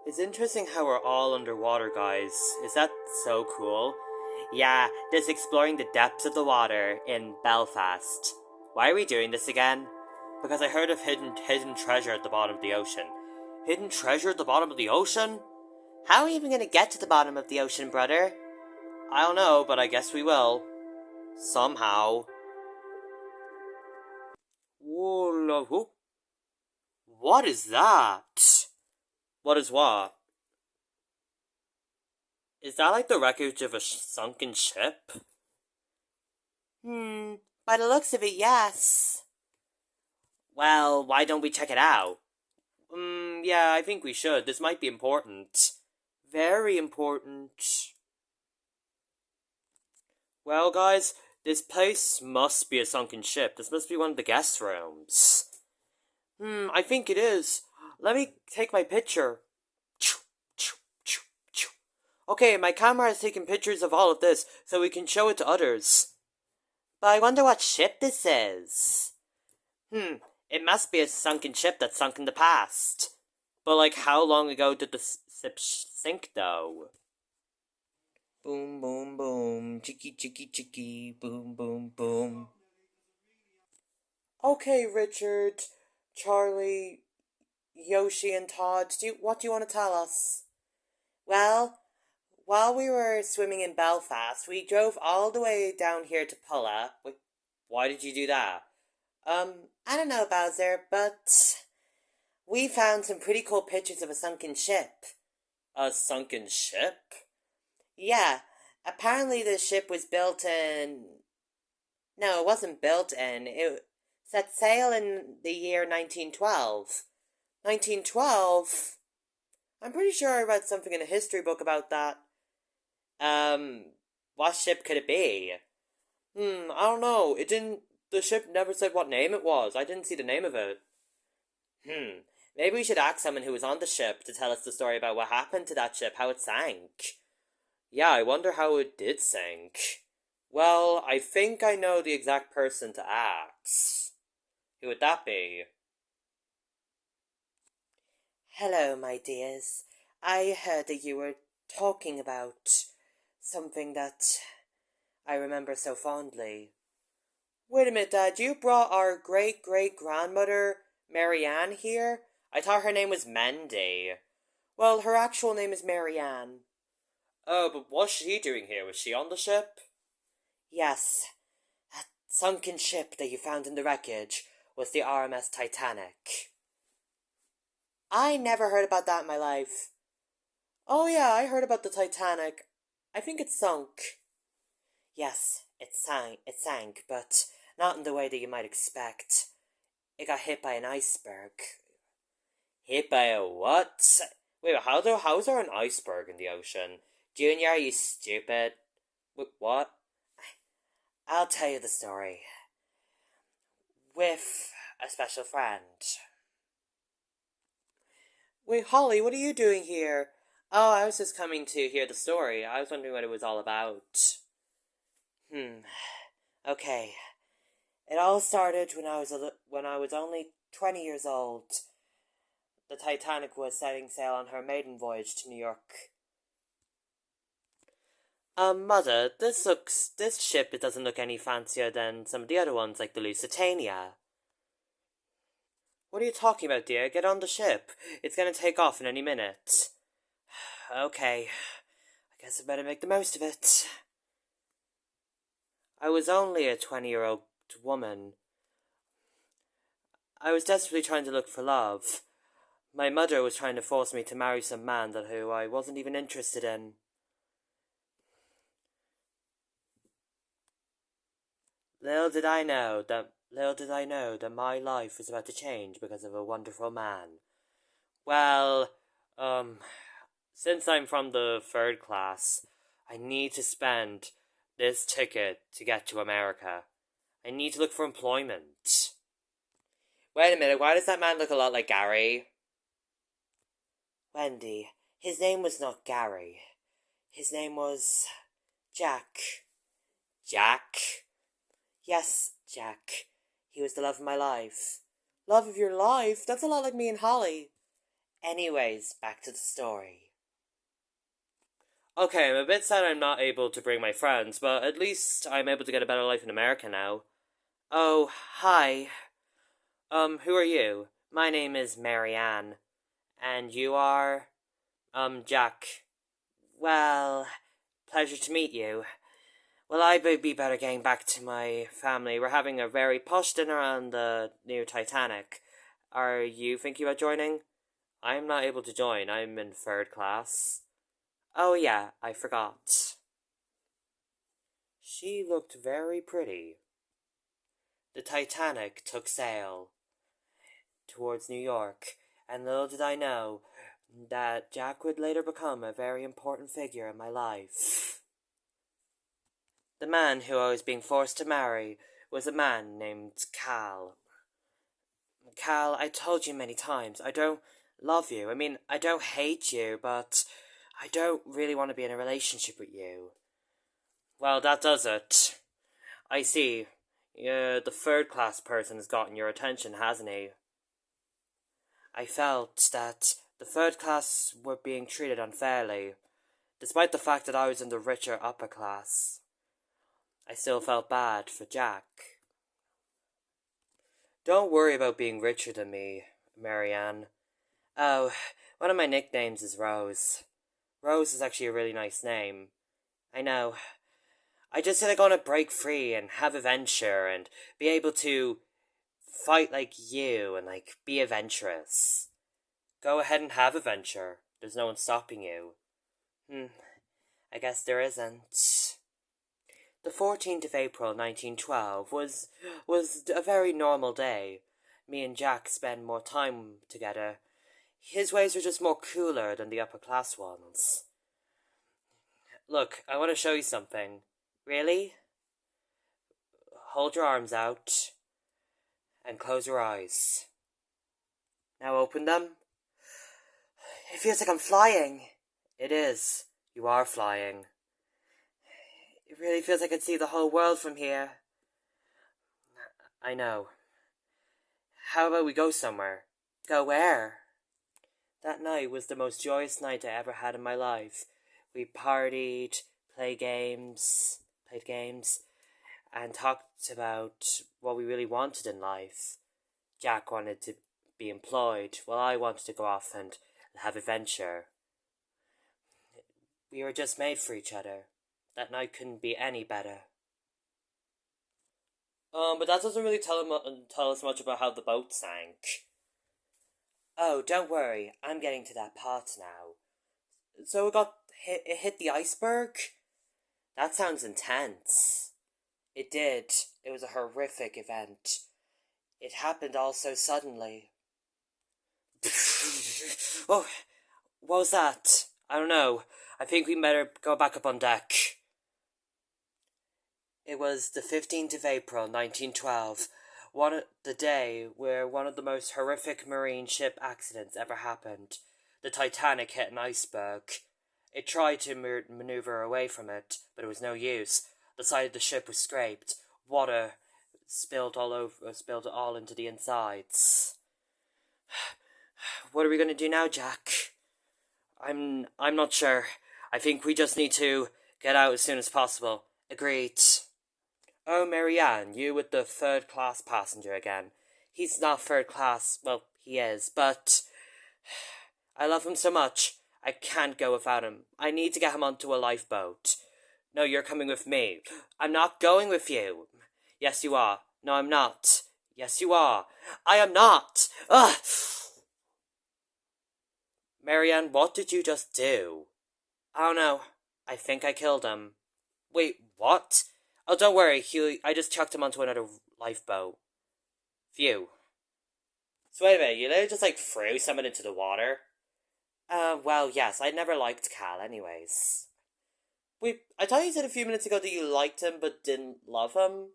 It's interesting how we're all underwater, guys. Is that so cool? Yeah, just exploring the depths of the water in Belfast. Why are we doing this again? Because I heard of hidden treasure at the bottom of the ocean. Hidden treasure at the bottom of the ocean? How are we even gonna get to the bottom of the ocean, brother? I don't know, but I guess we will. Somehow. Whoa, what is that? What is what? Is that like the wreckage of a sunken ship? By the looks of it, yes. Well, why don't we check it out? Yeah, I think we should. This might be important. Very important. Well, guys, this place must be a sunken ship. This must be one of the guest rooms. I think it is. Let me take my picture. Okay, my camera has taken pictures of all of this, so we can show it to others. But I wonder what ship this is. It must be a sunken ship that sunk in the past. But, like, how long ago did the ship sink, though? Boom, boom, boom. Chicky, chicky, chicky. Boom, boom, boom. Okay, Richard, Charlie, Yoshi, and Todd, what do you want to tell us? Well, while we were swimming in Belfast, we drove all the way down here to Pulla. Why did you do that? I don't know, Bowser, but we found some pretty cool pictures of a sunken ship. A sunken ship? Yeah, apparently the ship was built in... No, it wasn't built in. It set sail in the year 1912. 1912? I'm pretty sure I read something in a history book about that. What ship could it be? I don't know. The ship never said what name it was. I didn't see the name of it. Maybe we should ask someone who was on the ship to tell us the story about what happened to that ship, how it sank. Yeah, I wonder how it did sink. Well, I think I know the exact person to ask. Who would that be? Hello, my dears. I heard that you were talking about something that I remember so fondly. Wait a minute, Dad, you brought our great-great-grandmother, Marianne, here? I thought her name was Mandy. Well, her actual name is Marianne. Oh, but what's she doing here? Was she on the ship? Yes. That sunken ship that you found in the wreckage was the RMS Titanic. I never heard about that in my life. Oh yeah, I heard about the Titanic. I think it sunk. Yes, it sank, but not in the way that you might expect. It got hit by an iceberg. Hit by a what? Wait, how's there an iceberg in the ocean? Junior, are you stupid? Wait, what? I'll tell you the story. With a special friend. Wait, Holly, what are you doing here? Oh, I was just coming to hear the story. I was wondering what it was all about. Okay. It all started when I was only 20 years old. The Titanic was setting sail on her maiden voyage to New York. Mother, this ship, it doesn't look any fancier than some of the other ones, like the Lusitania. What are you talking about, dear? Get on the ship. It's gonna take off in any minute. Okay. I guess I better make the most of it. I was only a 20-year-old woman. I was desperately trying to look for love. My mother was trying to force me to marry some man who I wasn't even interested in. Little did I know that my life was about to change because of a wonderful man. Well, since I'm from the third class, I need to spend this ticket to get to America. I need to look for employment. Wait a minute, why does that man look a lot like Gary? Wendy, his name was not Gary. His name was Jack. Jack? Yes, Jack. He was the love of my life. Love of your life? That's a lot like me and Holly. Anyways, back to the story. Okay, I'm a bit sad I'm not able to bring my friends, but at least I'm able to get a better life in America now. Oh, hi. Who are you? My name is Marianne. And you are? Jack. Well, pleasure to meet you. Well, I would be better getting back to my family. We're having a very posh dinner on the new Titanic. Are you thinking about joining? I'm not able to join. I'm in third class. Oh, yeah, I forgot. She looked very pretty. The Titanic took sail towards New York, and little did I know that Jack would later become a very important figure in my life. The man who I was being forced to marry was a man named Cal. Cal, I told you many times, I don't love you. I mean, I don't hate you, but I don't really want to be in a relationship with you. Well, that does it. I see. Yeah, the third class person has gotten your attention, hasn't he? I felt that the third class were being treated unfairly, despite the fact that I was in the richer upper class. I still felt bad for Jack. Don't worry about being richer than me, Marianne. Oh, one of my nicknames is Rose. Rose is actually a really nice name. I know. I just said I want to break free and have adventure and be able to fight like you and, be adventurous. Go ahead and have adventure. There's no one stopping you. I guess there isn't. The 14th of April 1912 was a very normal day. Me and Jack spent more time together. His ways were just more cooler than the upper class ones. Look, I want to show you something. Really? Hold your arms out and close your eyes. Now open them. It feels like I'm flying. It is. You are flying. It really feels like I can see the whole world from here. I know. How about we go somewhere? Go where? That night was the most joyous night I ever had in my life. We partied, played games, and talked about what we really wanted in life. Jack wanted to be employed, while I wanted to go off and have adventure. We were just made for each other. That night couldn't be any better. But that doesn't really tell us much about how the boat sank. Oh, don't worry, I'm getting to that part now. So it hit the iceberg? That sounds intense. It did. It was a horrific event. It happened all so suddenly. Oh, what was that? I don't know. I think we better go back up on deck. It was the 15th of April, 1912, the day where one of the most horrific marine ship accidents ever happened. The Titanic hit an iceberg. It tried to maneuver away from it, but it was no use. The side of the ship was scraped. Water spilled all into the insides. What are we going to do now, Jack? I'm not sure. I think we just need to get out as soon as possible. Agreed. Oh, Marianne, you with the third class passenger again. He's not third class. Well, he is, but I love him so much. I can't go without him. I need to get him onto a lifeboat. No, you're coming with me. I'm not going with you. Yes, you are. No, I'm not. Yes, you are. I am not. Ugh! Marianne, what did you just do? I don't know. I think I killed him. Wait, what? Oh, don't worry. I just chucked him onto another lifeboat. Phew. So wait a minute, you literally just threw someone into the water? Well, yes, I never liked Cal anyways. Wait, I thought you said a few minutes ago that you liked him but didn't love him?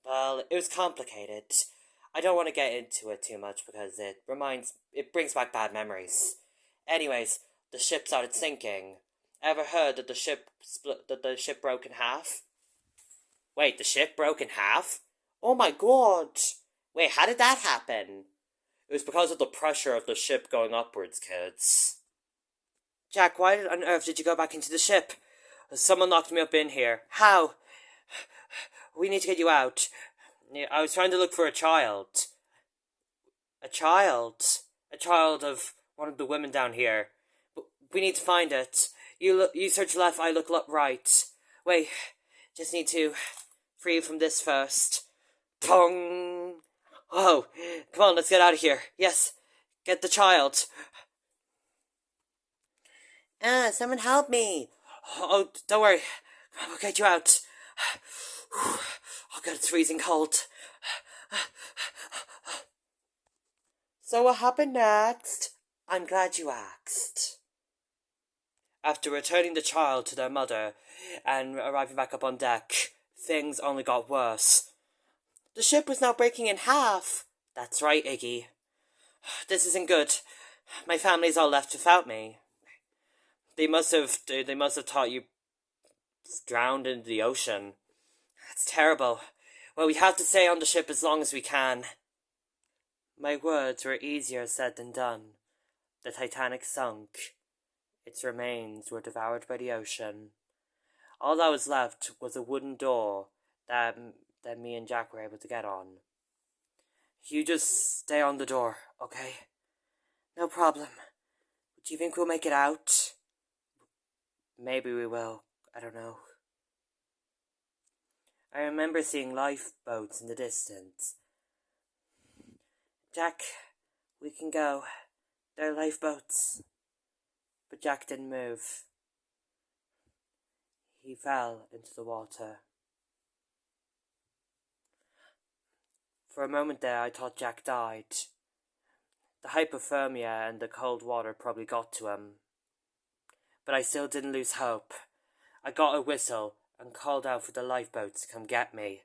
Well, it was complicated. I don't want to get into it too much because it brings back bad memories. Anyways, the ship started sinking. Ever heard that the ship broke in half? Wait, the ship broke in half? Oh my god! Wait, how did that happen? It was because of the pressure of the ship going upwards, kids. Jack, why on earth did you go back into the ship? Someone locked me up in here. How? We need to get you out. I was trying to look for a child. A child? A child of one of the women down here. But we need to find it. You search left, I look right. Wait, just need to free you from this first. Pong! Oh, come on, let's get out of here. Yes, get the child. Someone help me. Oh, don't worry. We'll get you out. Oh, God, it's freezing cold. So what happened next? I'm glad you asked. After returning the child to their mother and arriving back up on deck, things only got worse. The ship was now breaking in half. That's right, Iggy. This isn't good. My family's all left without me. They must have thought you drowned in the ocean. That's terrible. Well, we have to stay on the ship as long as we can. My words were easier said than done. The Titanic sunk. Its remains were devoured by the ocean. All that was left was a wooden door that me and Jack were able to get on. You just stay on the door, okay? No problem. Do you think we'll make it out? Maybe we will. I don't know. I remember seeing lifeboats in the distance. Jack, we can go. They're lifeboats. But Jack didn't move. He fell into the water. For a moment there, I thought Jack died. The hypothermia and the cold water probably got to him. But I still didn't lose hope. I got a whistle and called out for the lifeboats to come get me.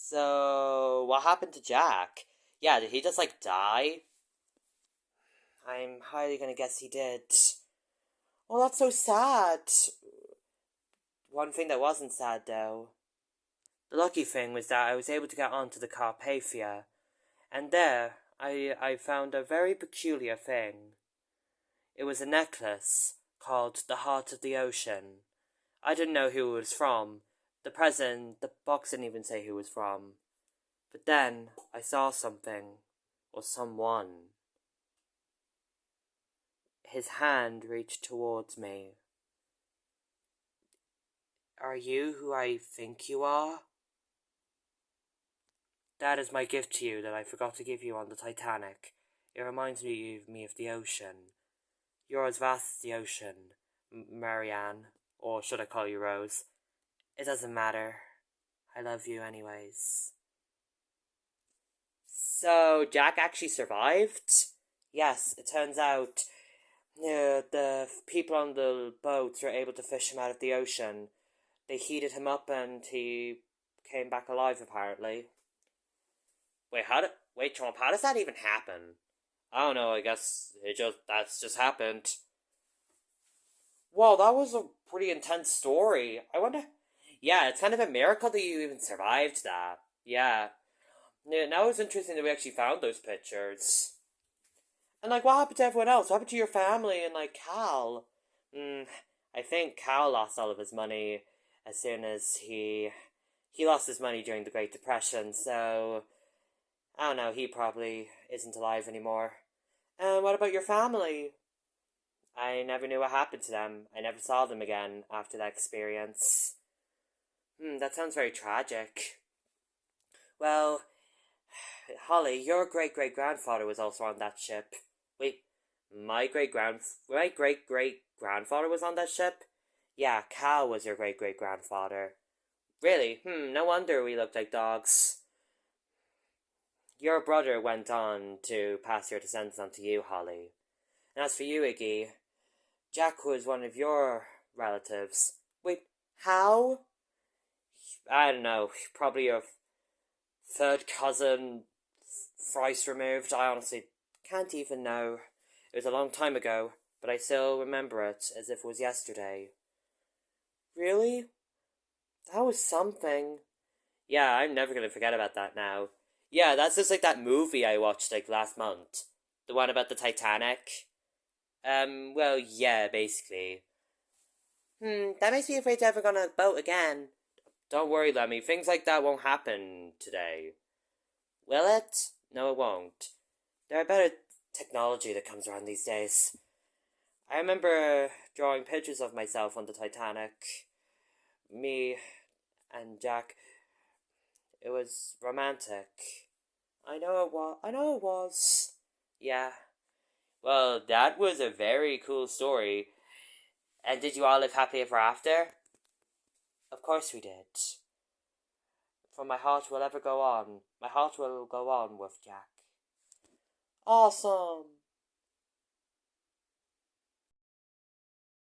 So, what happened to Jack? Yeah, did he just, die? I'm highly gonna guess he did. Oh, that's so sad. One thing that wasn't sad, though. The lucky thing was that I was able to get onto the Carpathia, and there I found a very peculiar thing. It was a necklace called the Heart of the Ocean. I didn't know who it was from. The box didn't even say who it was from. But then I saw something, or someone. His hand reached towards me. Are you who I think you are? That is my gift to you that I forgot to give you on the Titanic. It reminds me of the ocean. You're as vast as the ocean, Marianne, or should I call you Rose? It doesn't matter. I love you anyways. So, Jack actually survived? Yes, it turns out the people on the boats were able to fish him out of the ocean. They heated him up and he came back alive, apparently. Wait, Trump, how does that even happen? I don't know, I guess that's just happened. Whoa, that was a pretty intense story. I wonder... Yeah, it's kind of a miracle that you even survived that. Yeah. Now it's interesting that we actually found those pictures. And, what happened to everyone else? What happened to your family and, Cal? I think Cal lost all of his money as soon as he lost his money during the Great Depression, so... I don't know, he probably isn't alive anymore. And what about your family? I never knew what happened to them. I never saw them again after that experience. That sounds very tragic. Well, Holly, your great-great-grandfather was also on that ship. Wait, my great-great-grandfather was on that ship? Yeah, Cal was your great-great-grandfather. Really? No wonder we looked like dogs. Your brother went on to pass your descendants on to you, Holly. And as for you, Iggy, Jack was one of your relatives. Wait, how? I don't know, probably your third cousin, thrice removed. I honestly can't even know. It was a long time ago, but I still remember it as if it was yesterday. Really? That was something. Yeah, I'm never gonna forget about that now. Yeah, that's just like that movie I watched like last month. The one about the Titanic. Well, yeah, basically. That makes me afraid to ever go on a boat again. Don't worry, Lemmy, things like that won't happen today. Will it? No, it won't. There are better technology that comes around these days. I remember drawing pictures of myself on the Titanic. Me and Jack. It was romantic. I know it was. I know it was. Yeah. Well, that was a very cool story. And did you all live happily ever after? Of course we did. For my heart will ever go on. My heart will go on with Jack. Awesome.